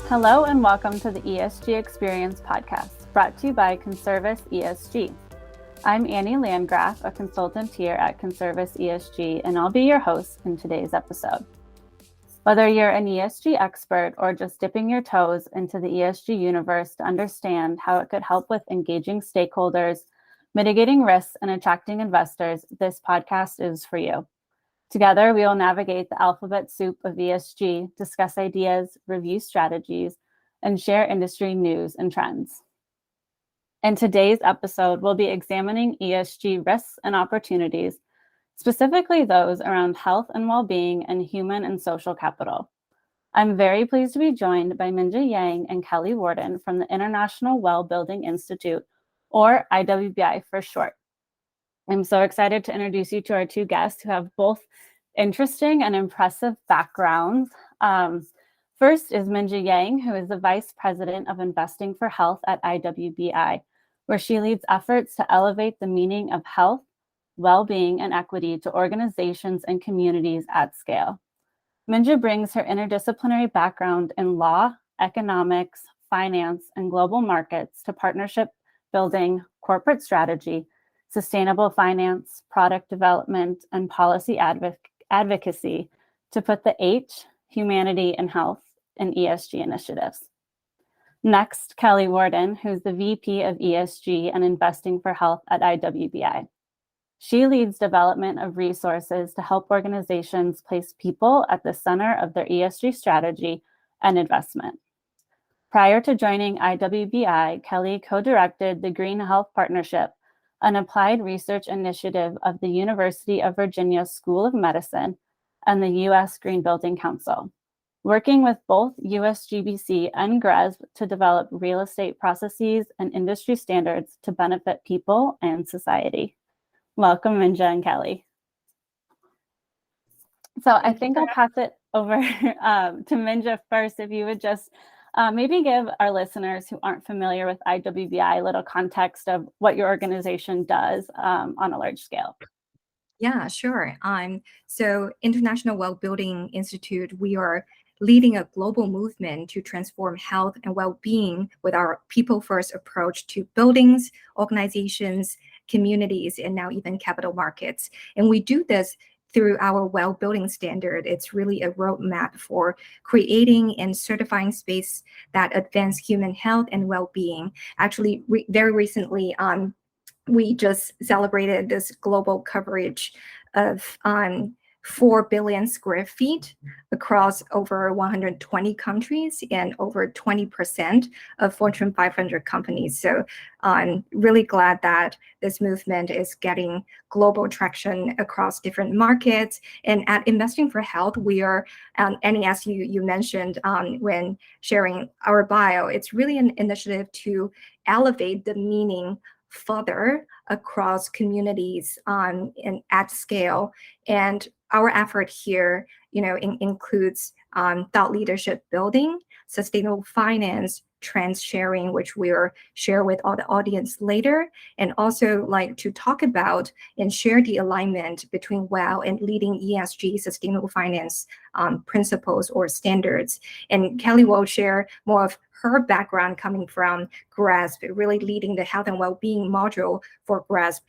Hello and welcome to the ESG Experience podcast, brought to you by Conservice ESG. I'm Anne Landgraf, a consultant here at Conservice ESG, and I'll be your host in today's episode. Whether you're an ESG expert or just dipping your toes into the ESG universe to understand how it could help with engaging stakeholders, mitigating risks, and attracting investors, this podcast is for you. Together, we will navigate the alphabet soup of ESG, discuss ideas, review strategies, and share industry news and trends. In today's episode, we'll be examining ESG risks and opportunities, specifically those around health and well-being and human and social capital. I'm very pleased to be joined by Minjia and Kelly Worden from the International Wellbeing Institute, or IWBI for short. I'm so excited to introduce you to our two guests who have both interesting and impressive backgrounds. First is Minjia, who is the Vice President of Investing for Health at IWBI, where she leads efforts to elevate the meaning of health, well-being, and equity to organizations and communities at scale. Minjia brings her interdisciplinary background in law, economics, finance, and global markets to partnership building, corporate strategy, sustainable finance, product development, and policy advocacy to put the H, humanity, and health in ESG initiatives. Next, Kelly Worden, who's the VP of ESG and Investing for Health at IWBI. She leads development of resources to help organizations place people at the center of their ESG strategy and investment. Prior to joining IWBI, Kelly co-directed the Green Health Partnership, an applied research initiative of the University of Virginia School of Medicine and the U.S. Green Building Council, working with both USGBC and GRESB to develop real estate processes and industry standards to benefit people and society. Welcome, Minjia and Kelly. So I think I'll pass it over to Minjia first, if you would just maybe give our listeners who aren't familiar with IWBI a little context of what your organization does on a large scale. Yeah, sure. So International Wellbeing Institute, we are leading a global movement to transform health and well-being with our people-first approach to buildings, organizations, communities, and now even capital markets. And we do this through our well-building standard. It's really a roadmap for creating and certifying space that advance human health and well-being. Actually, very recently, we just celebrated this global coverage of 4 billion square feet across over 120 countries and over 20% of Fortune 500 companies. So I'm really glad that this movement is getting global traction across different markets. And at Investing for Health, we are, and as you mentioned when sharing our bio, it's really an initiative to elevate the meaning further across communities and at scale. And our effort here, includes thought leadership building, sustainable finance, trends sharing, which we'll share with all the audience later, and also like to talk about and share the alignment between WELL and leading ESG sustainable finance principles or standards. And Kelly will share more of her background coming from GRESB, really leading the health and well-being module for GRESB,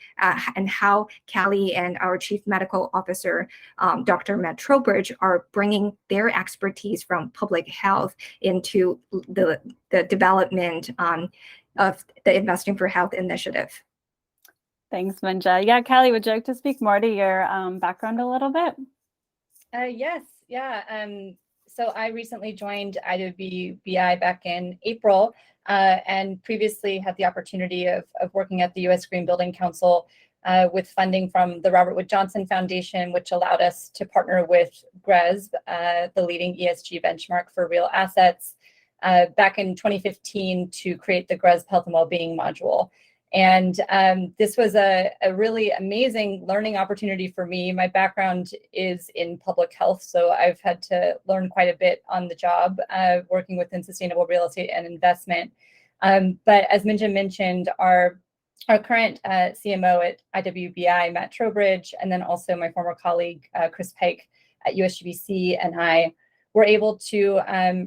and how Kelly and our Chief Medical Officer, Dr. Matt Trowbridge, are bringing their expertise from public health into the development of the Investing for Health initiative. Thanks, Minjia. Yeah, Kelly, would you like to speak more to your background a little bit? Yes, yeah. So I recently joined IWBI back in April, and previously had the opportunity of working at the U.S. Green Building Council with funding from the Robert Wood Johnson Foundation, which allowed us to partner with GRESB, the leading ESG benchmark for real assets, back in 2015 to create the GRESB Health and Wellbeing module. And this was a really amazing learning opportunity for me. My background is in public health, so I've had to learn quite a bit on the job working within sustainable real estate and investment. But as Minjia mentioned, our current CMO at IWBI, Matt Trowbridge, and then also my former colleague, Chris Pike at USGBC, and I we're able to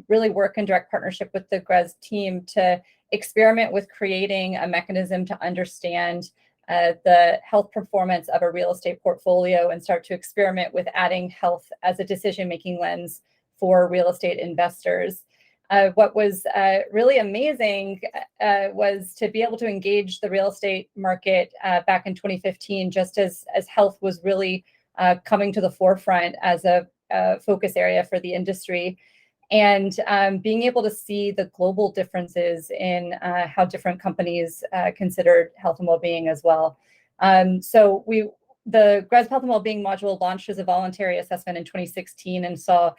really work in direct partnership with the GRES team to experiment with creating a mechanism to understand the health performance of a real estate portfolio and start to experiment with adding health as a decision-making lens for real estate investors. What was really amazing was to be able to engage the real estate market back in 2015, just as health was really coming to the forefront as a focus area for the industry. And being able to see the global differences in how different companies considered health and well-being as well. So the GRES Health and Wellbeing module launched as a voluntary assessment in 2016 and saw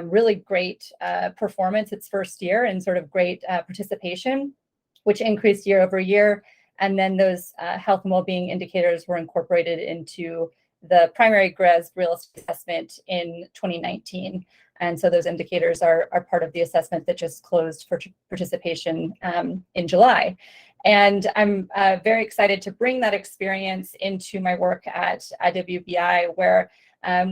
really great performance its first year and sort of great participation, which increased year over year. And then those health and well-being indicators were incorporated into the primary GRES real estate assessment in 2019. And so those indicators are part of the assessment that just closed for participation in July. And I'm very excited to bring that experience into my work at IWBI, where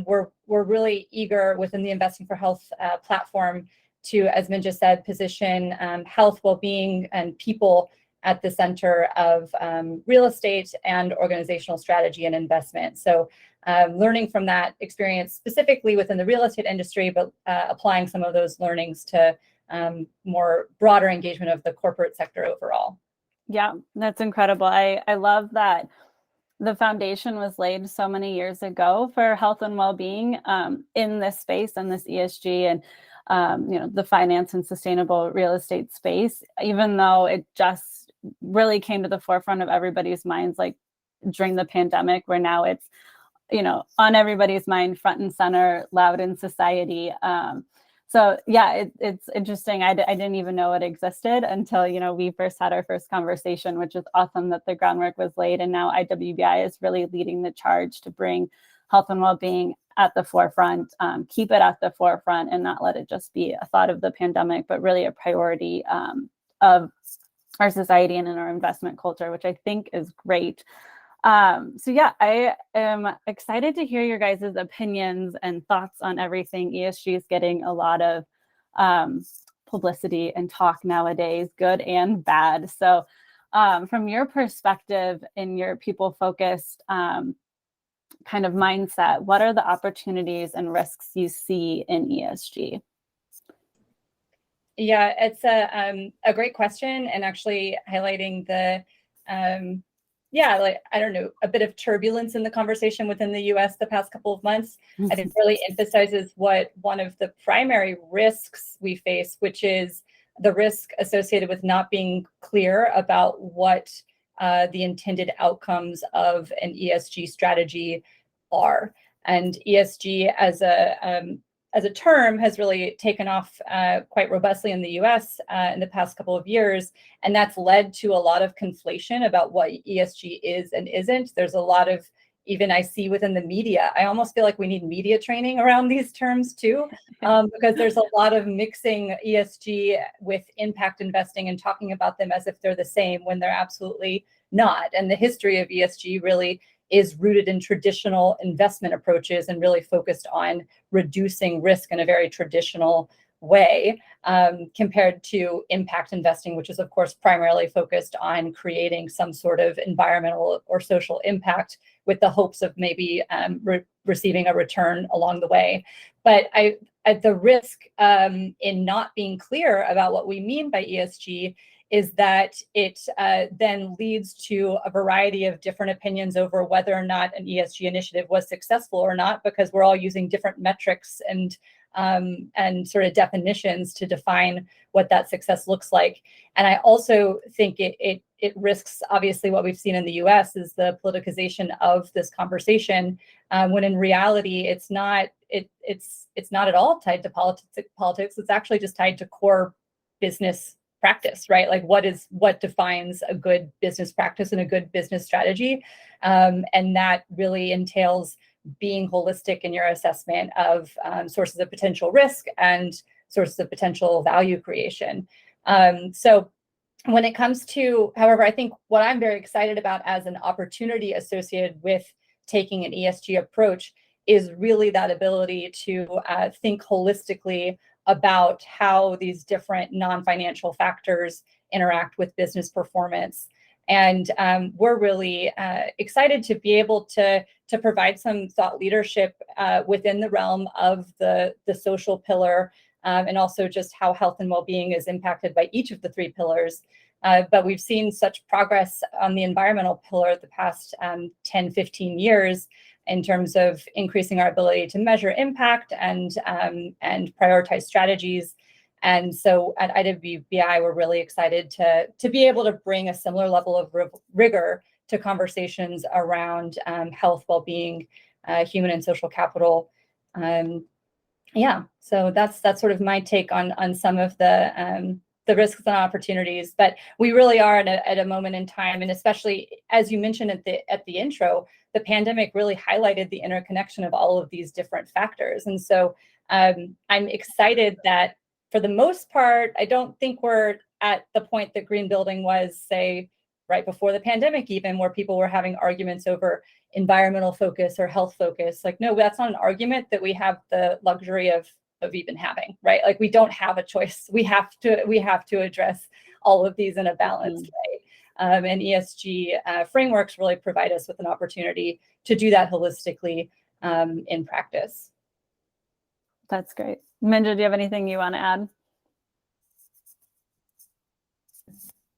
we're really eager within the Investing for Health platform to, as Minjia said, position health, well-being, and people at the center of real estate and organizational strategy and investment. So learning from that experience specifically within the real estate industry, but applying some of those learnings to more broader engagement of the corporate sector overall. Yeah, that's incredible. I love that the foundation was laid so many years ago for health and well-being in this space and this ESG and the finance and sustainable real estate space, even though it just really came to the forefront of everybody's minds, like during the pandemic, where now it's, on everybody's mind, front and center, loud in society. So yeah, it's interesting. I didn't even know it existed until, we first had our first conversation, which is awesome that the groundwork was laid. And now IWBI is really leading the charge to bring health and well-being at the forefront, keep it at the forefront and not let it just be a thought of the pandemic, but really a priority of our society and in our investment culture, which I think is great. So yeah, I am excited to hear your guys' opinions and thoughts on everything. ESG is getting a lot of publicity and talk nowadays, good and bad. So from your perspective in your people-focused kind of mindset, what are the opportunities and risks you see in ESG? Yeah, it's a great question, and actually highlighting the a bit of turbulence in the conversation within the US the past couple of months. I think really emphasizes what one of the primary risks we face, which is the risk associated with not being clear about what the intended outcomes of an ESG strategy are. And ESG as a term has really taken off quite robustly in the US in the past couple of years. And that's led to a lot of conflation about what ESG is and isn't. There's a lot of, even I see within the media, I almost feel like we need media training around these terms too, because there's a lot of mixing ESG with impact investing and talking about them as if they're the same when they're absolutely not. And the history of ESG really is rooted in traditional investment approaches and really focused on reducing risk in a very traditional way, compared to impact investing, which is of course primarily focused on creating some sort of environmental or social impact with the hopes of maybe receiving a return along the way. But at the risk in not being clear about what we mean by ESG is that it then leads to a variety of different opinions over whether or not an ESG initiative was successful or not, because we're all using different metrics and sort of definitions to define what that success looks like. And I also think it risks, obviously, what we've seen in the US is the politicization of this conversation, when in reality it's not at all tied to politics. It's actually just tied to core business practice, right? Like what defines a good business practice and a good business strategy. And that really entails being holistic in your assessment of sources of potential risk and sources of potential value creation. So when it comes to, however, I think what I'm very excited about as an opportunity associated with taking an ESG approach is really that ability to think holistically about how these different non-financial factors interact with business performance. And we're really excited to be able to provide some thought leadership within the realm of the social pillar, and also just how health and well-being is impacted by each of the three pillars. But we've seen such progress on the environmental pillar the past 10, 15 years in terms of increasing our ability to measure impact and prioritize strategies. And so at IWBI, we're really excited to be able to bring a similar level of rigor to conversations around health, well-being, human and social capital. Yeah, so that's sort of my take on some of the risks and opportunities. But we really are at a moment in time, and especially as you mentioned at the intro, the pandemic really highlighted the interconnection of all of these different factors. And so I'm excited that for the most part, I don't think we're at the point that green building was, say, right before the pandemic, even, where people were having arguments over environmental focus or health focus. Like, no, that's not an argument that we have the luxury of even having, right? Like, we don't have a choice. We have to address all of these in a balanced way. And ESG frameworks really provide us with an opportunity to do that holistically in practice. That's great. Minjia, do you have anything you want to add?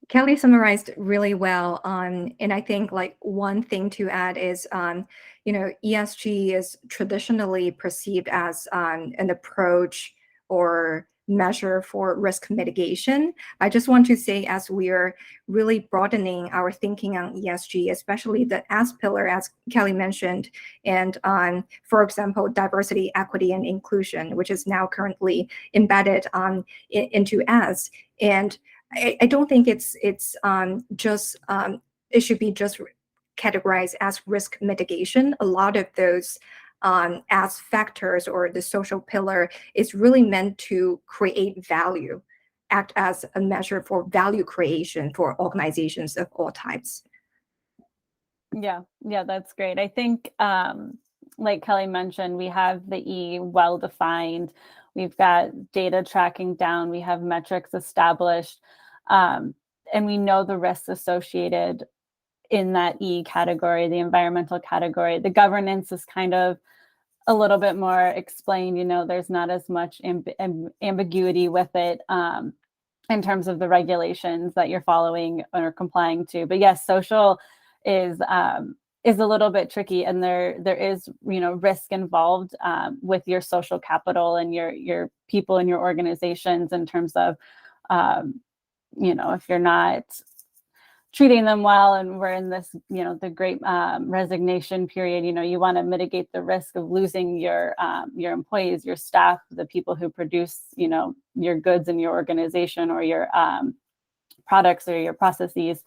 Kelly summarized really well. And I think like one thing to add is, ESG is traditionally perceived as an approach or measure for risk mitigation. I just want to say, as we're really broadening our thinking on ESG, especially the S pillar, as Kelly mentioned, and for example, diversity, equity, and inclusion, which is now currently embedded into S. And I don't think it should be just categorized as risk mitigation. A lot of those as factors or the social pillar is really meant to create value, act as a measure for value creation for organizations of all types. Yeah, that's great. I think, like Kelly mentioned, we have the E well defined. We've got data tracking down. We have metrics established. And we know the risks associated in that E category, the environmental category. The governance is kind of a little bit more explained. There's not as much ambiguity with it in terms of the regulations that you're following or complying to. But yes, social is a little bit tricky, and there is risk involved with your social capital and your people in your organizations in terms of if you're not treating them well, and we're in this the great resignation period, you want to mitigate the risk of losing your employees, your staff, the people who produce your goods in your organization or your products or your processes.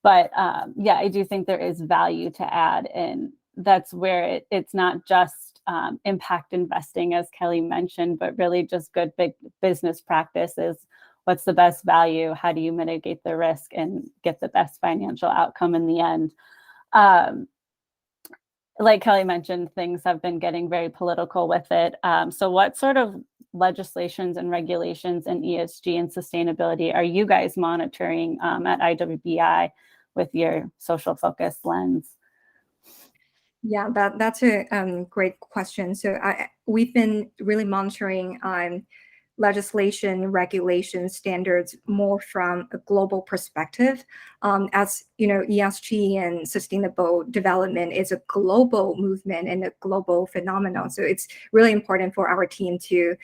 But I do think there is value to add, and that's where it's not just impact investing, as Kelly mentioned, but really just good big business practices. What's the best value? How do you mitigate the risk and get the best financial outcome in the end? Like Kelly mentioned, things have been getting very political with it. So what sort of legislations and regulations in ESG and sustainability are you guys monitoring at IWBI with your social focus lens? Yeah, that's a great question. So we've been really monitoring legislation, regulation, standards more from a global perspective. As ESG and sustainable development is a global movement and a global phenomenon. So it's really important for our team to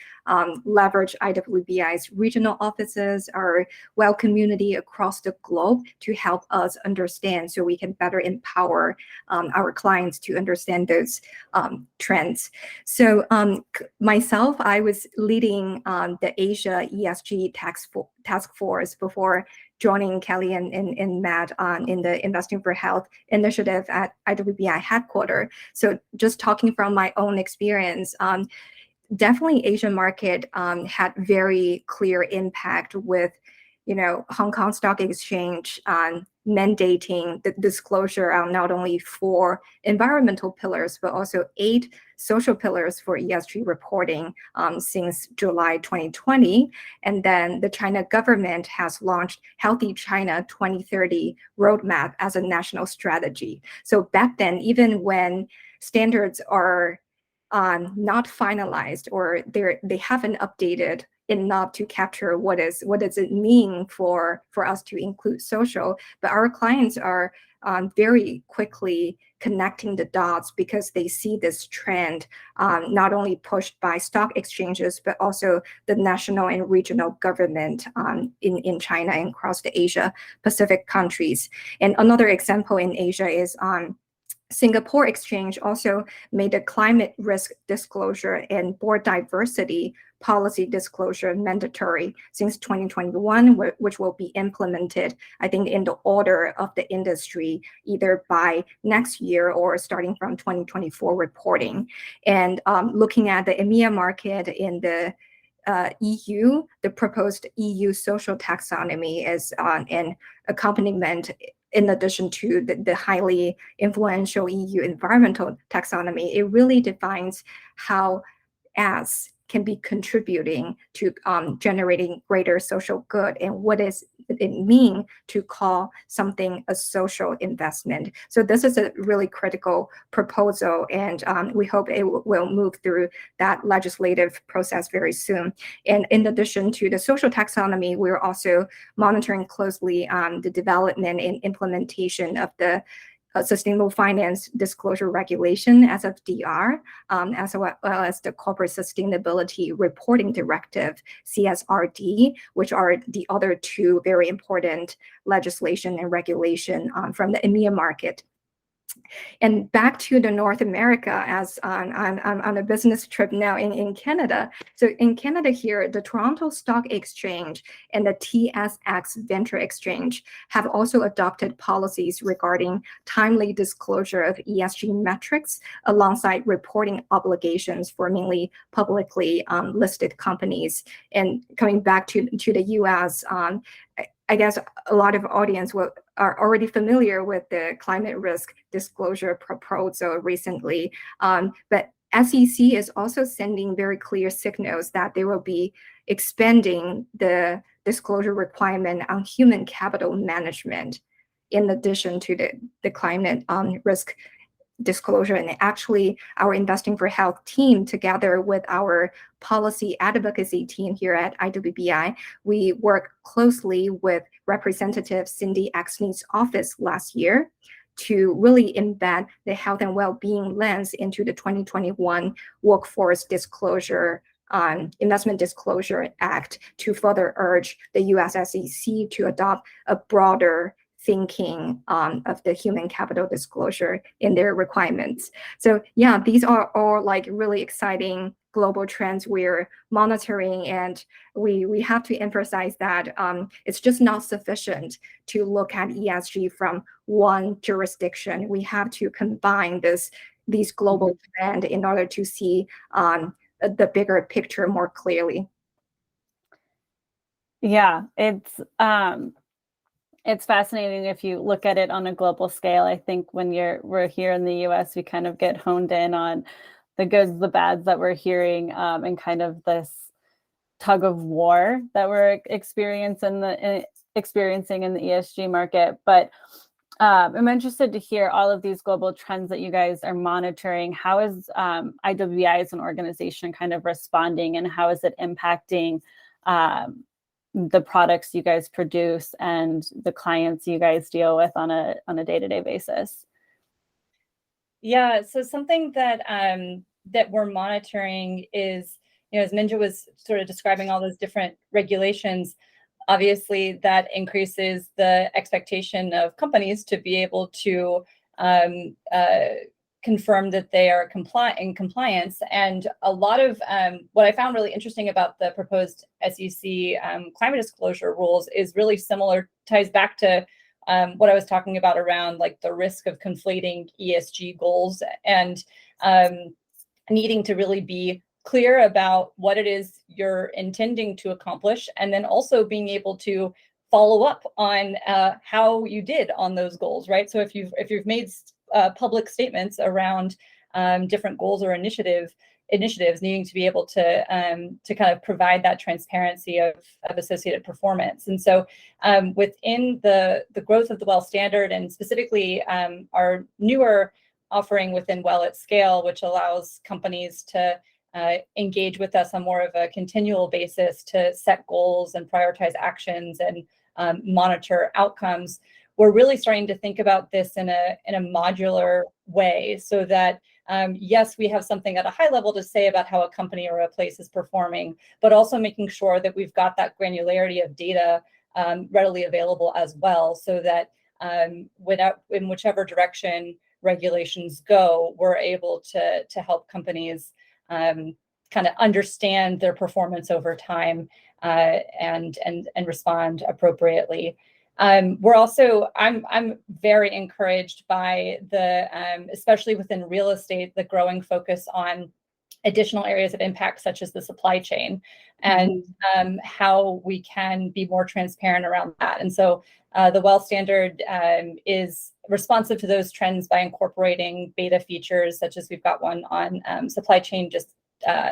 leverage IWBI's regional offices, our WELL community across the globe to help us understand, so we can better empower our clients to understand those trends. So myself, I was leading the Asia ESG task force before joining Kelly and Matt in the Investing for Health initiative at IWBI headquarters. So just talking from my own experience, definitely Asian market had very clear impact with Hong Kong Stock Exchange mandating the disclosure on not only 4 environmental pillars, but also 8 social pillars for ESG reporting since July 2020. And then the China government has launched Healthy China 2030 roadmap as a national strategy. So back then, even when standards are not finalized or they haven't updated enough to capture what does it mean for us to include social, but our clients are very quickly connecting the dots because they see this trend not only pushed by stock exchanges, but also the national and regional government in China and across the Asia Pacific countries. And another example in Asia is Singapore Exchange also made a climate risk disclosure and board diversity policy disclosure mandatory since 2021, which will be implemented, I think, in the order of the industry, either by next year or starting from 2024 reporting. And looking at the EMEA market in the EU, the proposed EU social taxonomy is an accompaniment in addition to the highly influential EU environmental taxonomy. It really defines how ads can be contributing to generating greater social good and what does it mean to call something a social investment. So this is a really critical proposal, and we hope it will move through that legislative process very soon. And in addition to the social taxonomy, we're also monitoring closely the development and implementation of the Sustainable Finance Disclosure Regulation, SFDR, as well as the Corporate Sustainability Reporting Directive, CSRD, which are the other 2 very important legislation and regulation from the EMEA market. And back to the North America, as I'm on a business trip now in Canada. So in Canada here, the Toronto Stock Exchange and the TSX Venture Exchange have also adopted policies regarding timely disclosure of ESG metrics alongside reporting obligations for mainly publicly listed companies. And coming back to the US, I guess a lot of audience are already familiar with the climate risk disclosure proposal recently, but SEC is also sending very clear signals that they will be expanding the disclosure requirement on human capital management in addition to the climate risk disclosure. And actually, our Investing for Health team, together with our policy advocacy team here at IWBI, we work closely with Representative Cindy Axne's office last year to really embed the health and well-being lens into the 2021 Workforce Disclosure Investment Disclosure Act to further urge the US SEC to adopt a broader thinking of the human capital disclosure in their requirements. So yeah, these are all like really exciting global trends we're monitoring, and we have to emphasize that it's just not sufficient to look at ESG from one jurisdiction. We have to combine these global trends in order to see the bigger picture more clearly. Yeah, it's fascinating if you look at it on a global scale. I think when we're here in the US, we kind of get honed in on the goods, the bads that we're hearing, and kind of this tug of war that we're experiencing in the ESG market. But I'm interested to hear all of these global trends that you guys are monitoring. How is IWBI as an organization kind of responding, and how is it impacting the products you guys produce and the clients you guys deal with on a day-to-day basis? Yeah, so something that that we're monitoring is, as Minjia was sort of describing all those different regulations, obviously that increases the expectation of companies to be able to confirm that they are in compliance. And a lot of what I found really interesting about the proposed SEC climate disclosure rules is really similar, ties back to what I was talking about around like the risk of conflating ESG goals and needing to really be clear about what it is you're intending to accomplish, and then also being able to follow up on how you did on those goals, right? So if you've made public statements around different goals or initiatives, needing to be able to kind of provide that transparency of associated performance. And so within the growth of the WELL standard, and specifically our newer offering within WELL at Scale, which allows companies to engage with us on more of a continual basis to set goals and prioritize actions and monitor outcomes, we're really starting to think about this in a modular way, so that yes, we have something at a high level to say about how a company or a place is performing, but also making sure that we've got that granularity of data readily available as well, so that in whichever direction regulations go, we're able to help companies kind of understand their performance over time and respond appropriately. We're also, I'm very encouraged by the, especially within real estate, the growing focus on additional areas of impact, such as the supply chain, and how we can be more transparent around that. And so the WELL standard is responsive to those trends by incorporating beta features, such as we've got one on supply chain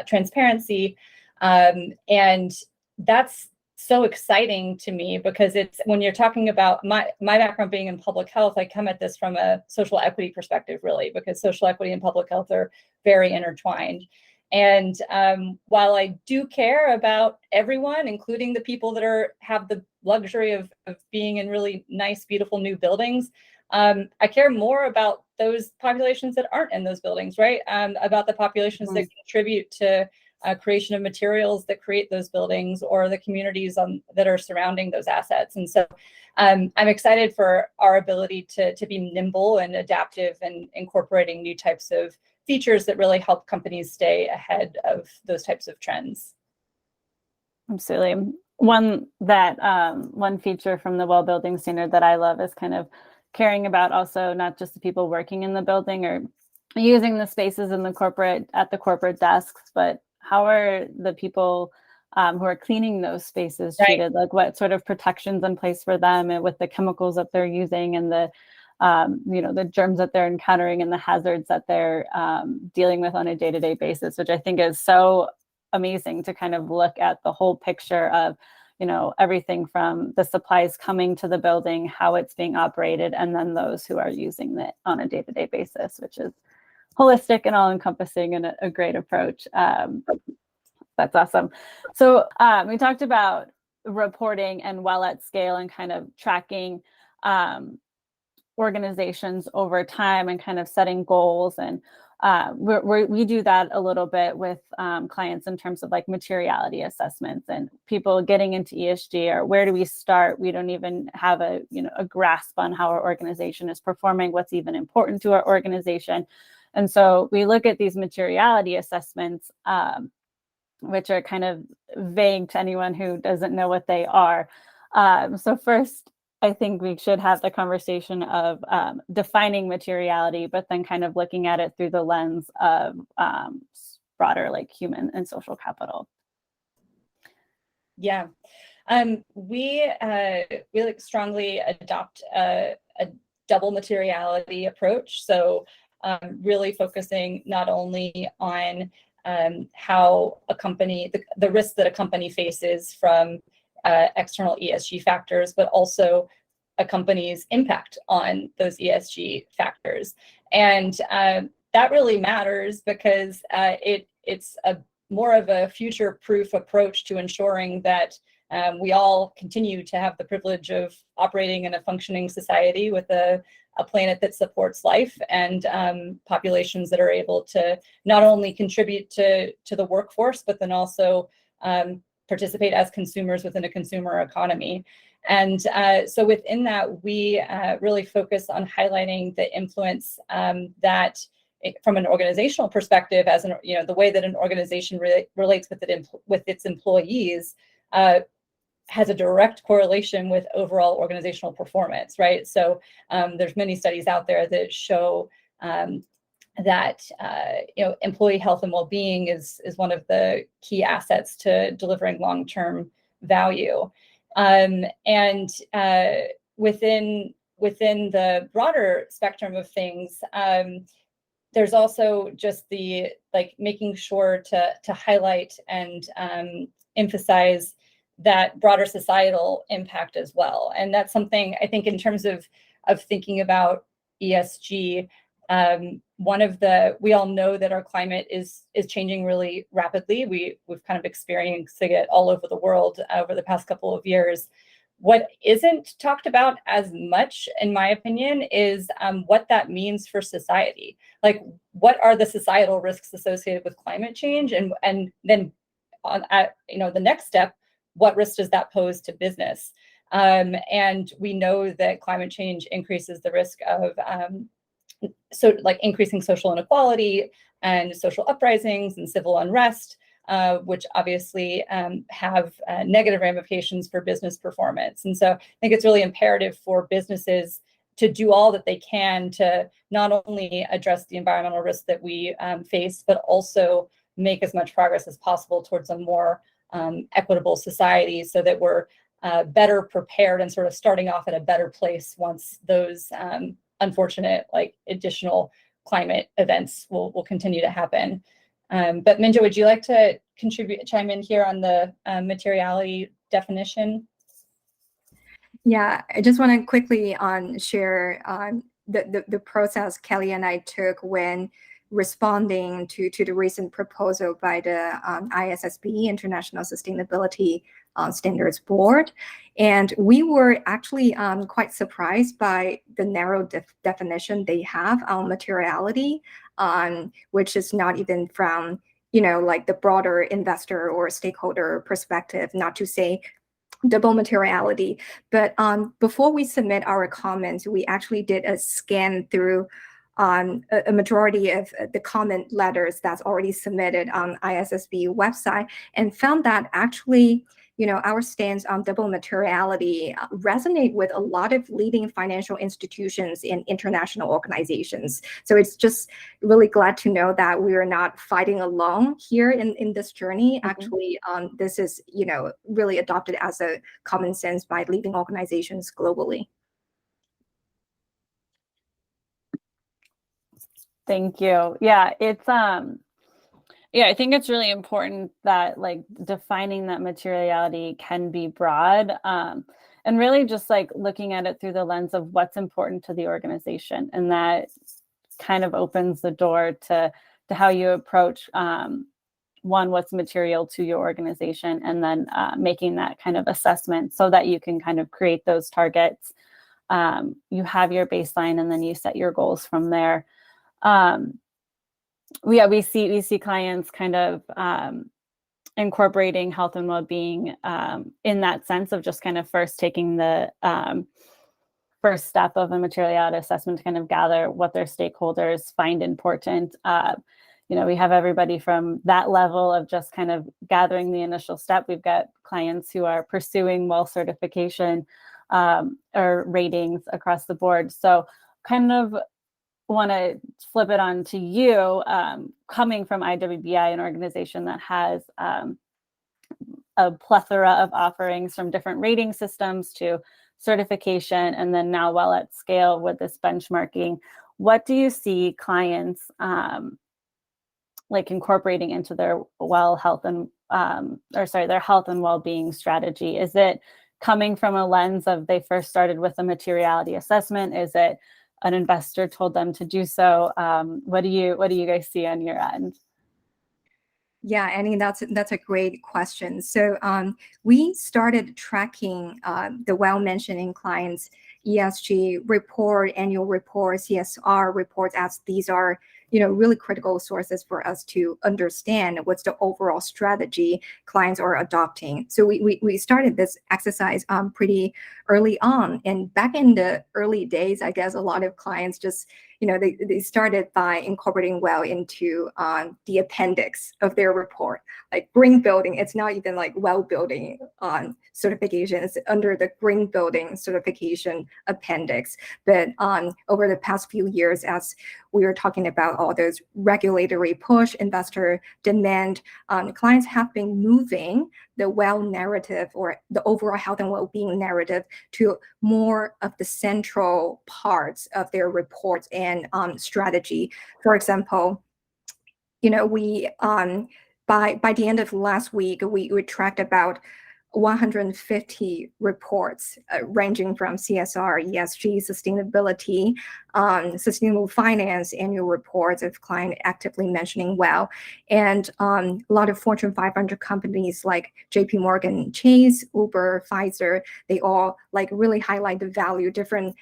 transparency. And that's so exciting to me, because it's, when you're talking about my background being in public health, I come at this from a social equity perspective, really, because social equity and public health are very intertwined. And while I do care about everyone, including the people that have the luxury of being in really nice, beautiful new buildings, I care more about those populations that aren't in those buildings, right? About the populations that contribute to creation of materials that create those buildings, or the communities that are surrounding those assets. And so I'm excited for our ability to be nimble and adaptive and incorporating new types of features that really help companies stay ahead of those types of trends. Absolutely. One feature from the WELL building standard that I love is kind of caring about also not just the people working in the building or using the spaces at the corporate desks, but how are the people who are cleaning those spaces treated? Like, what sort of protections in place for them, and with the chemicals that they're using, and the the germs that they're encountering, and the hazards that they're dealing with on a day-to-day basis, which I think is so amazing to kind of look at the whole picture of, everything from the supplies coming to the building, how it's being operated, and then those who are using it on a day-to-day basis, which is holistic and all-encompassing, and a great approach. That's awesome. So we talked about reporting and WELL at Scale, and kind of tracking organizations over time, and kind of setting goals. And we do that a little bit with clients in terms of like materiality assessments, and people getting into ESG, or where do we start? We don't even have a grasp on how our organization is performing, what's even important to our organization. And so we look at these materiality assessments, which are kind of vague to anyone who doesn't know what they are. So first, I think we should have the conversation of defining materiality, but then kind of looking at it through the lens of broader, like, human and social capital. Yeah, we like strongly adopt a double materiality approach. So really focusing not only on how a company, the risks that a company faces from external ESG factors, but also a company's impact on those ESG factors. And that really matters, because it's a more of a future-proof approach to ensuring that we all continue to have the privilege of operating in a functioning society with a planet that supports life, and populations that are able to not only contribute to the workforce, but then also participate as consumers within a consumer economy. And so within that, we really focus on highlighting the influence that, from an organizational perspective, as the way that an organization relates with its employees has a direct correlation with overall organizational performance, right? So there's many studies out there that show that employee health and well-being is one of the key assets to delivering long-term value. And within the broader spectrum of things, there's also just the making sure to highlight and emphasize that broader societal impact as well. And that's something I think in terms of thinking about ESG, we all know that our climate is changing really rapidly. We've kind of experienced it all over the world over the past couple of years. What isn't talked about as much, in my opinion, is what that means for society. Like, what are the societal risks associated with climate change, and then the next step, what risk does that pose to business? And we know that climate change increases the risk of increasing social inequality and social uprisings and civil unrest, which obviously have negative ramifications for business performance. And so I think it's really imperative for businesses to do all that they can to not only address the environmental risks that we face, but also make as much progress as possible towards a more equitable society, so that we're better prepared and sort of starting off at a better place once those unfortunate additional climate events will continue to happen. But Minjia, would you like to chime in here on the materiality definition? Yeah, I just want to quickly share the process Kelly and I took when responding to the recent proposal by the ISSB, International Sustainability Standards Board. And we were actually quite surprised by the narrow definition they have on materiality, which is not even from the broader investor or stakeholder perspective, not to say double materiality. But before we submit our comments, we actually did a scan through a majority of the comment letters that's already submitted on ISSB website, and found that actually, our stance on double materiality resonate with a lot of leading financial institutions and international organizations. So it's just really glad to know that we are not fighting alone here in this journey. Mm-hmm. Actually, this is, really adopted as a common sense by leading organizations globally. Thank you. Yeah, it's I think it's really important that defining that materiality can be broad, and really just looking at it through the lens of what's important to the organization, and that kind of opens the door to how you approach what's material to your organization, and then making that kind of assessment so that you can kind of create those targets. You have your baseline, and then you set your goals from there. We see clients kind of incorporating health and well-being in that sense of just kind of first taking the first step of a materiality assessment to kind of gather what their stakeholders find important. We have everybody from that level of just kind of gathering the initial step. We've got clients who are pursuing WELL certification or ratings across the board. So kind of want to flip it on to you, coming from IWBI, an organization that has a plethora of offerings from different rating systems to certification, and then now WELL at scale with this benchmarking. What do you see clients incorporating into their their health and well-being strategy? Is it coming from a lens of they first started with a materiality assessment? Is it an investor told them to do so? What do you guys see on your end? Yeah, Annie, that's a great question. So we started tracking the well-mentioning clients' ESG report, annual report, CSR reports, as these are really critical sources for us to understand what's the overall strategy clients are adopting. So we started this exercise pretty early on, and back in the early days, I guess a lot of clients just they started by incorporating WELL into the appendix of their report, like green building. It's not even like WELL building certification. It's under the green building certification appendix. But over the past few years, as we are talking about all those regulatory push, investor demand. Clients have been moving the well narrative or the overall health and well-being narrative to more of the central parts of their reports and strategy. For example, we by the end of last week, we tracked about 150 reports ranging from CSR, ESG, sustainability, sustainable finance annual reports of client actively mentioning well. And a lot of Fortune 500 companies like JP Morgan, Chase, Uber, Pfizer, they all really highlight the value, different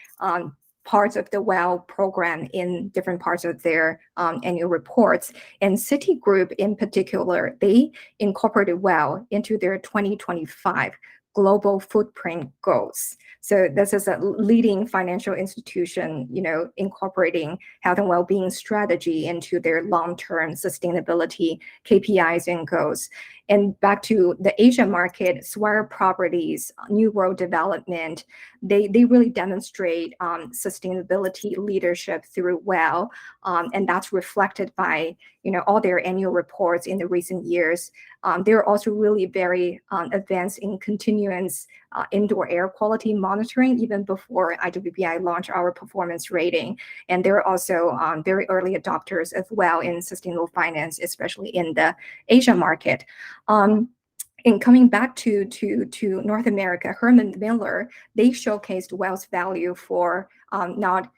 parts of the WELL program in different parts of their annual reports. And Citigroup in particular, they incorporated WELL into their 2025 global footprint goals. So this is a leading financial institution, incorporating health and well-being strategy into their long-term sustainability KPIs and goals. And back to the Asia market, Swire Properties, New World Development, they really demonstrate sustainability leadership through WELL, and that's reflected by all their annual reports in the recent years. They're also really very advanced in continuous indoor air quality monitoring, even before IWBI launched our performance rating. And they're also very early adopters of WELL in sustainable finance, especially in the Asia market. And coming back to North America, Herman Miller, they showcased WELL's value for not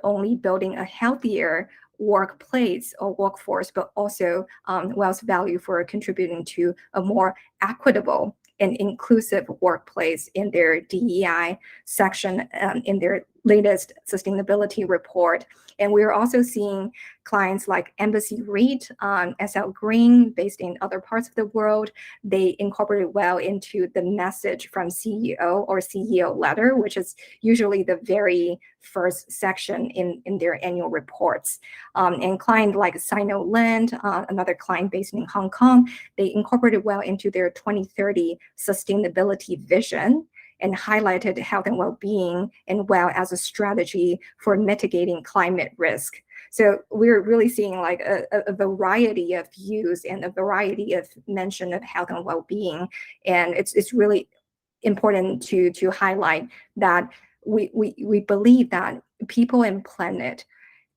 only building a healthier workplace or workforce, but also WELL's value for contributing to a more equitable and inclusive workplace in their DEI section in their latest sustainability report. And we're also seeing clients like Embassy REIT, SL Green, based in other parts of the world. They incorporated WELL into the message from CEO or CEO letter, which is usually the very first section in their annual reports. And client like Sino Land, another client based in Hong Kong, they incorporated WELL into their 2030 sustainability vision and highlighted health and well-being and WELL as a strategy for mitigating climate risk. So we're really seeing a variety of views and a variety of mention of health and well-being. And it's really important to highlight that we believe that people and planet,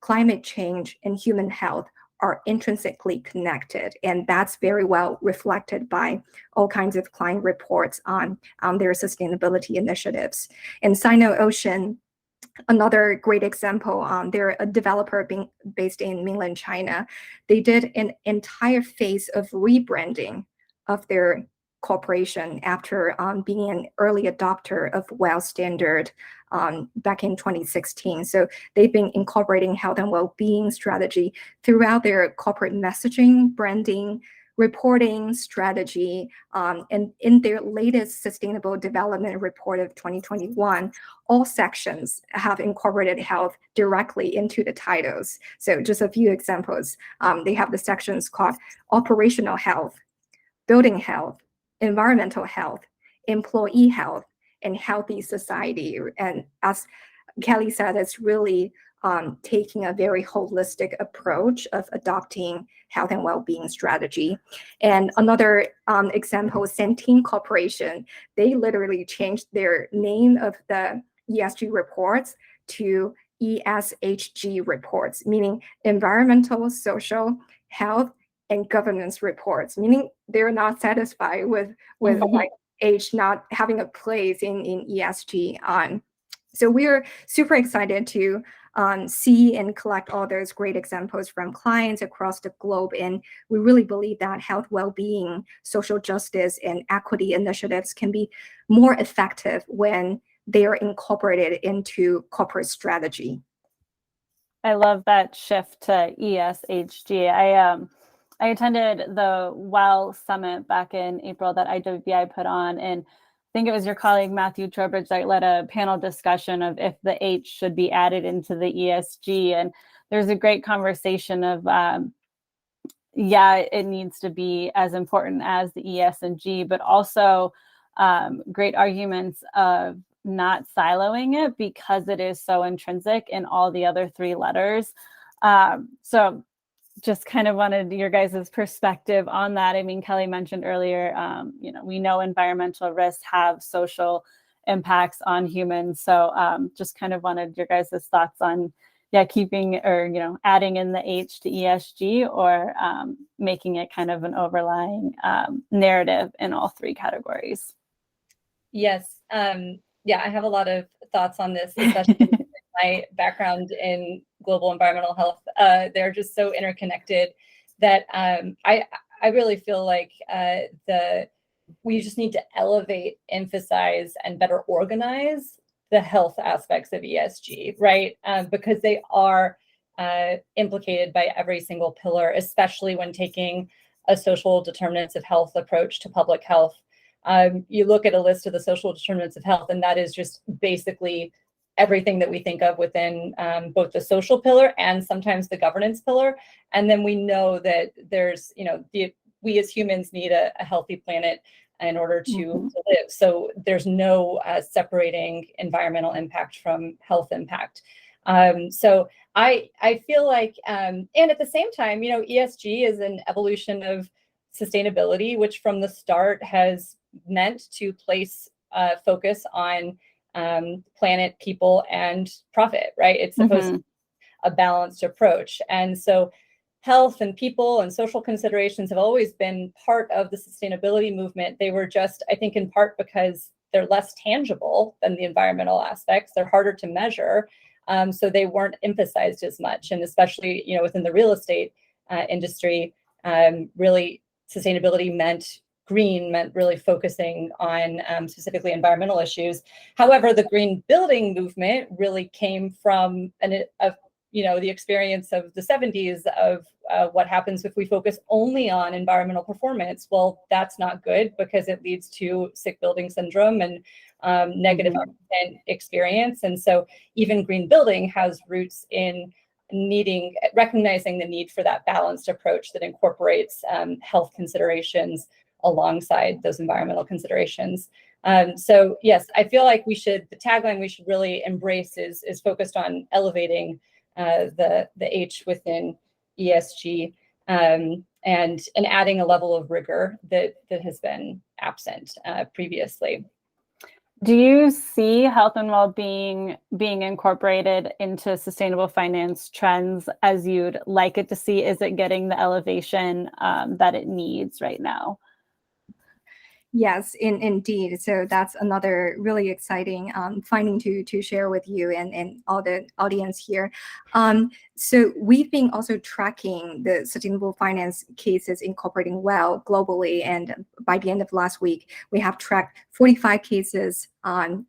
climate change, and human health are intrinsically connected, and that's very well reflected by all kinds of client reports on their sustainability initiatives. And Sino-Ocean, another great example, they're a developer based in mainland China. They did an entire phase of rebranding of their corporation after being an early adopter of WELL standard back in 2016. So they've been incorporating health and well-being strategy throughout their corporate messaging, branding, reporting strategy, and in their latest Sustainable Development Report of 2021, all sections have incorporated health directly into the titles. So just a few examples. They have the sections called Operational Health, Building Health, Environmental Health, Employee Health, and Healthy Society. And as Kelly said, it's really taking a very holistic approach of adopting health and well-being strategy. And another example is Centene Corporation. They literally changed their name of the ESG reports to ESG reports, meaning environmental, social, health, and governance reports, meaning they're not satisfied with H not having a place in ESG. So we're super excited to see and collect all those great examples from clients across the globe. And we really believe that health, well-being, social justice, and equity initiatives can be more effective when they are incorporated into corporate strategy. I love that shift to ESG. I attended the WELL Summit back in April that IWBI put on, and I think it was your colleague Matthew Trowbridge that led a panel discussion of if the H should be added into the ESG. And there's a great conversation of, it needs to be as important as the ES and G, but also great arguments of not siloing it because it is so intrinsic in all the other three letters. So just kind of wanted your guys' perspective on that. I mean, Kelly mentioned earlier, we know environmental risks have social impacts on humans. So just kind of wanted your guys' thoughts on, keeping or, adding in the H to ESG or making it kind of an overlying narrative in all three categories. Yes. I have a lot of thoughts on this, especially my background in global environmental health. They're just so interconnected that I really feel like we just need to elevate, emphasize, and better organize the health aspects of ESG, right? Because they are implicated by every single pillar, especially when taking a social determinants of health approach to public health. You look at a list of the social determinants of health, and that is just basically everything that we think of within both the social pillar and sometimes the governance pillar. And then we know that there's, we as humans need a healthy planet in order to live. So there's no separating environmental impact from health impact. So I feel like, and at the same time, ESG is an evolution of sustainability, which from the start has meant to place focus on planet, people, and profit, right? It's supposed to be a balanced approach. And so health and people and social considerations have always been part of the sustainability movement. They were just, I think, in part because they're less tangible than the environmental aspects. They're harder to measure. So they weren't emphasized as much. And especially, within the real estate industry, really sustainability meant really focusing on specifically environmental issues. However, the green building movement really came from the experience of the 70s of what happens if we focus only on environmental performance. Well, that's not good because it leads to sick building syndrome and negative occupant experience. And so even green building has roots in recognizing the need for that balanced approach that incorporates health considerations alongside those environmental considerations. So yes, I feel like the tagline we should really embrace is focused on elevating the H within ESG and adding a level of rigor that has been absent previously. Do you see health and well-being being incorporated into sustainable finance trends as you'd like it to see? Is it getting the elevation that it needs right now? Yes, indeed. So that's another really exciting finding to share with you and all the audience here. So we've been also tracking the sustainable finance cases incorporating well globally. And by the end of last week, we have tracked 45 cases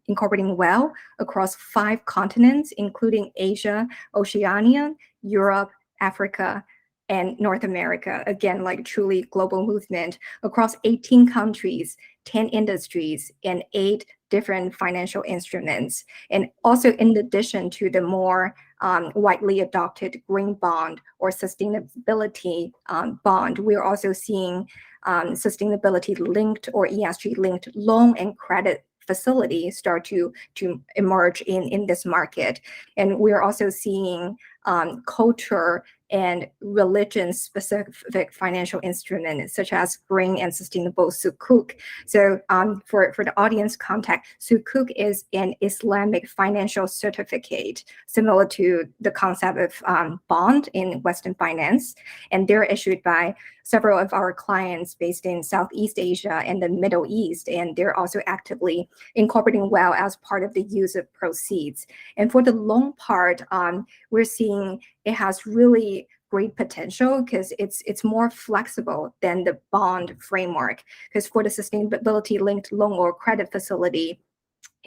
incorporating well across 5 continents, including Asia, Oceania, Europe, Africa, and North America. Again, like truly global movement across 18 countries, 10 industries, and 8 different financial instruments. And also in addition to the more widely adopted green bond or sustainability bond, we're also seeing sustainability linked or ESG linked loan and credit facilities start to emerge in this market. And we're also seeing culture and religion-specific financial instruments such as green and sustainable sukuk. So for the audience context, sukuk is an Islamic financial certificate similar to the concept of bond in Western finance. And they're issued by several of our clients based in Southeast Asia and the Middle East. And they're also actively incorporating well as part of the use of proceeds. And for the loan part, we're seeing it has really great potential because it's more flexible than the bond framework. Because for the sustainability linked loan or credit facility,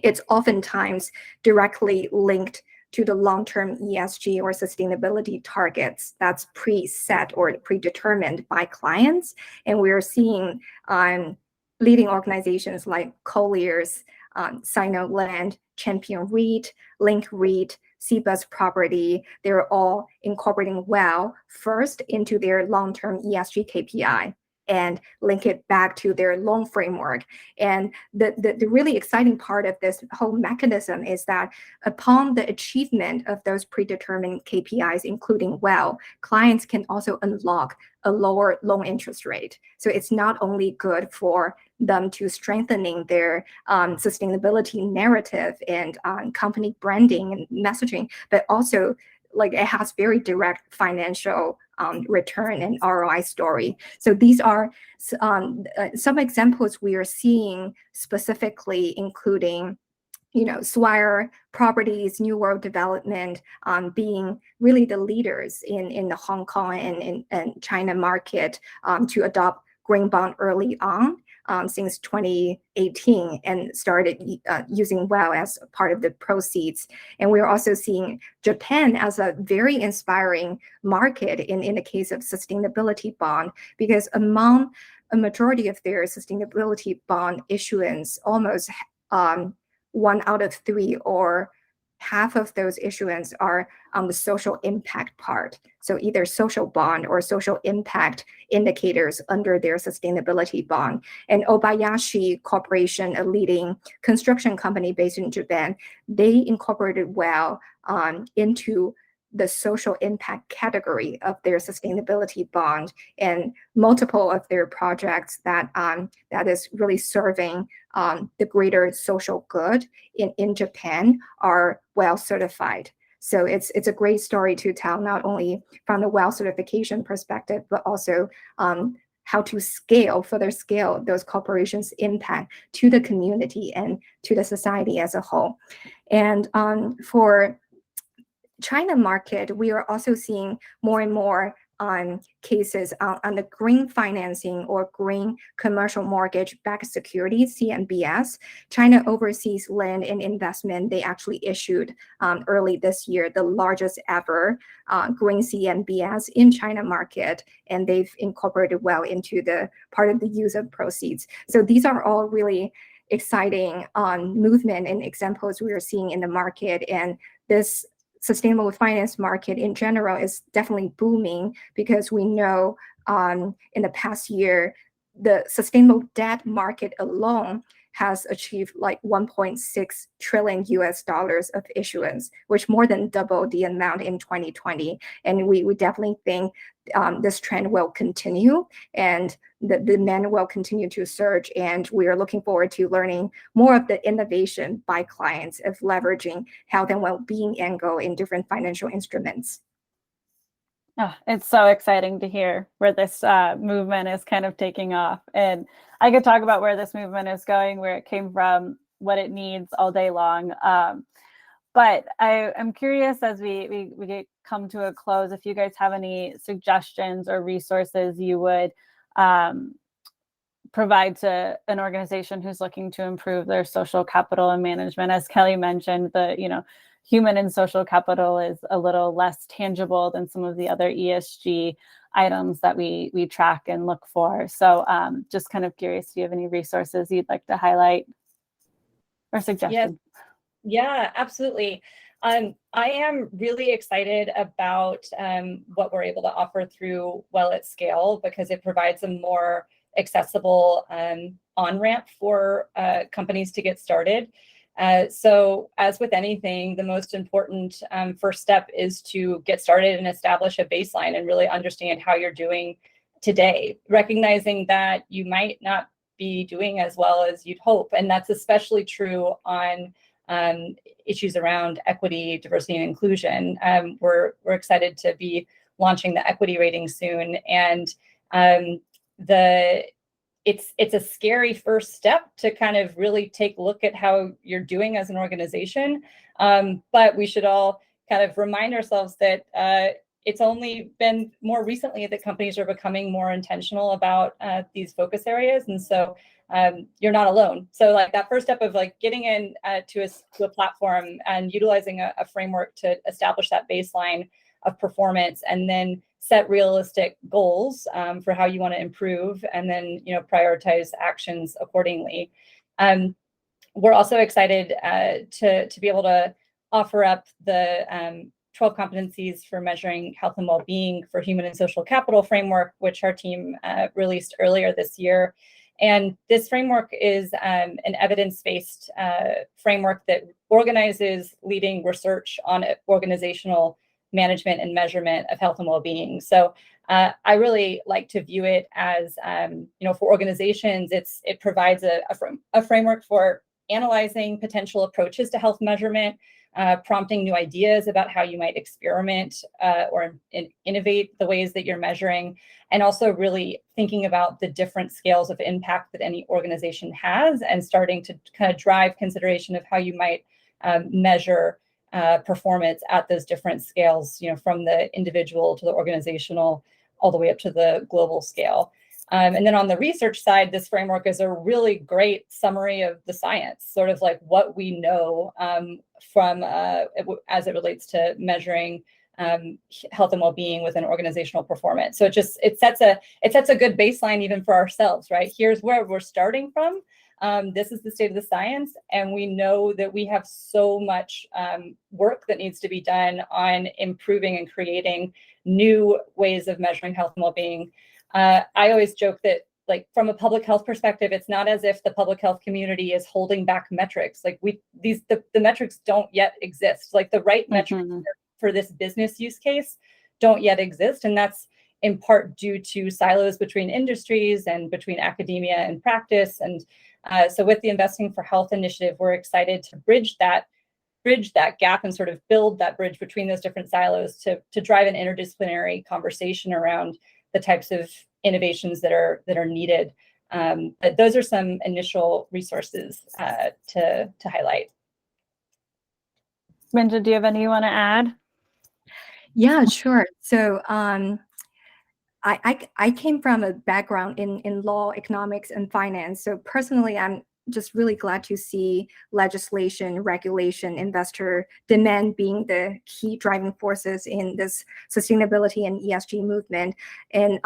it's oftentimes directly linked to the long-term ESG or sustainability targets that's preset or predetermined by clients. And we're seeing leading organizations like Colliers, Sino Land, Champion REIT, Link REIT, CBUS Property, they're all incorporating well first into their long-term ESG KPI. and link it back to their loan framework. And the really exciting part of this whole mechanism is that upon the achievement of those predetermined KPIs, including WELL, clients can also unlock a lower loan interest rate. So it's not only good for them to strengthening their sustainability narrative and company branding and messaging, but also like it has very direct financial return and ROI story. So these are some examples we are seeing specifically, including Swire Properties, New World Development, being really the leaders in the Hong Kong and China market to adopt green bond early on since 2018 and started using WELL as part of the proceeds. And we're also seeing Japan as a very inspiring market in the case of sustainability bond, because among a majority of their sustainability bond issuance, almost 1 out of 3 or half of those issuance are on the social impact part. So either social bond or social impact indicators under their sustainability bond. And Obayashi Corporation, a leading construction company based in Japan, they incorporated WELL into the social impact category of their sustainability bond, and multiple of their projects that is really serving the greater social good in Japan are WELL certified. So it's a great story to tell, not only from the WELL certification perspective, but also how to further scale those corporations' impact to the community and to the society as a whole. And for China market, we are also seeing more and more cases on the green financing or green commercial mortgage-backed securities, CMBS. China Overseas Land and Investment, they actually issued early this year the largest ever green CMBS in China market, and they've incorporated WELL into the part of the use of proceeds. So these are all really exciting movement and examples we are seeing in the market, and this sustainable finance market in general is definitely booming, because we know in the past year, the sustainable debt market alone has achieved like 1.6 trillion US dollars of issuance, which more than doubled the amount in 2020. And we definitely think this trend will continue, and the demand will continue to surge. And we are looking forward to learning more of the innovation by clients of leveraging health and well-being angle in different financial instruments. Oh, it's so exciting to hear where this movement is kind of taking off. And I could talk about where this movement is going, where it came from, what it needs all day long. But I'm curious, as we come to a close, if you guys have any suggestions or resources you would provide to an organization who's looking to improve their social capital and management. As Kelly mentioned, the human and social capital is a little less tangible than some of the other ESG items that we track and look for. So just kind of curious, do you have any resources you'd like to highlight or suggestions? Yeah, absolutely. I am really excited about what we're able to offer through WELL at Scale, because it provides a more accessible on-ramp for companies to get started. So as with anything, the most important first step is to get started and establish a baseline and really understand how you're doing today, recognizing that you might not be doing as well as you'd hope. And that's especially true on issues around equity, diversity, and inclusion. We're excited to be launching the equity rating soon, and it's a scary first step to kind of really take a look at how you're doing as an organization. But we should all kind of remind ourselves that it's only been more recently that companies are becoming more intentional about these focus areas. And so you're not alone. So like that first step of like getting in to a platform and utilizing a framework to establish that baseline of performance, and then set realistic goals for how you want to improve, and then prioritize actions accordingly. We're also excited to be able to offer up the 12 competencies for measuring health and well-being for human and social capital framework, which our team released earlier this year. And this framework is an evidence-based framework that organizes leading research on organizational management and measurement of health and well-being. So I really like to view it as, for organizations, it provides a framework for analyzing potential approaches to health measurement, prompting new ideas about how you might experiment or innovate the ways that you're measuring, and also really thinking about the different scales of impact that any organization has, and starting to kind of drive consideration of how you might measure performance at those different scales, from the individual to the organizational, all the way up to the global scale. And then on the research side, this framework is a really great summary of the science, sort of like what we know from as it relates to measuring health and well-being within organizational performance. So it sets a good baseline even for ourselves, right? Here's where we're starting from. This is the state of the science, and we know that we have so much work that needs to be done on improving and creating new ways of measuring health and well-being. I always joke that, like, from a public health perspective, it's not as if the public health community is holding back metrics. Like the metrics don't yet exist. Like the right metrics for this business use case don't yet exist, and that's in part due to silos between industries and between academia and practice. And so with the Investing for Health initiative, we're excited to bridge that gap and sort of build that bridge between those different silos to drive an interdisciplinary conversation around the types of innovations that are needed. But those are some initial resources to highlight. Minjia, do you have any you want to add? Yeah, sure. So I came from a background in law, economics, and finance. So personally, I'm just really glad to see legislation, regulation, investor demand being the key driving forces in this sustainability and ESG movement. And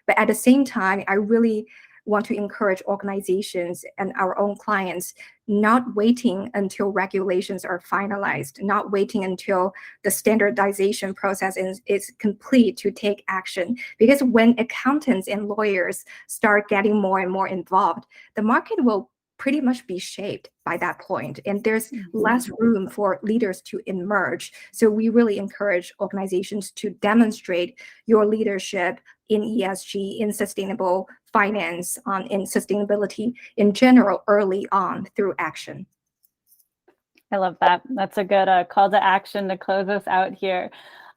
but at the same time, I really want to encourage organizations and our own clients not waiting until regulations are finalized, not waiting until the standardization process is complete to take action. Because when accountants and lawyers start getting more and more involved, the market will pretty much be shaped by that point, and there's less room for leaders to emerge. So we really encourage organizations to demonstrate your leadership in ESG, in sustainable finance, in sustainability in general early on through action. I love that. That's a good call to action to close us out here.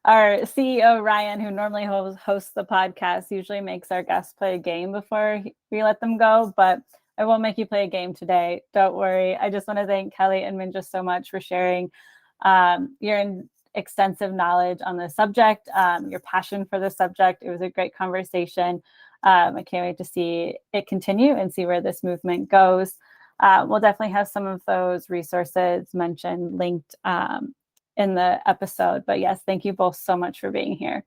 Our CEO, Ryan, who normally hosts the podcast, usually makes our guests play a game before we let them go, but I won't make you play a game today. Don't worry. I just want to thank Kelly and Minjia so much for sharing your extensive knowledge on the subject, your passion for the subject. It was a great conversation. I can't wait to see it continue and see where this movement goes. We'll definitely have some of those resources mentioned, linked in the episode. But yes, thank you both so much for being here.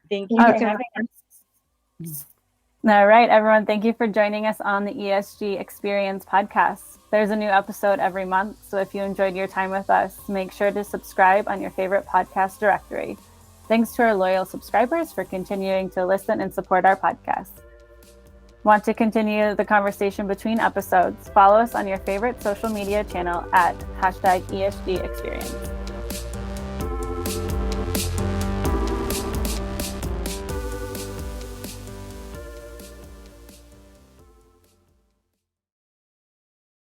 Thank you for having us. All right, everyone, thank you for joining us on the ESG Experience podcast. There's a new episode every month, so if you enjoyed your time with us, make sure to subscribe on your favorite podcast directory. Thanks to our loyal subscribers for continuing to listen and support our podcast. Want to continue the conversation between episodes? Follow us on your favorite social media channel at #ESG Experience.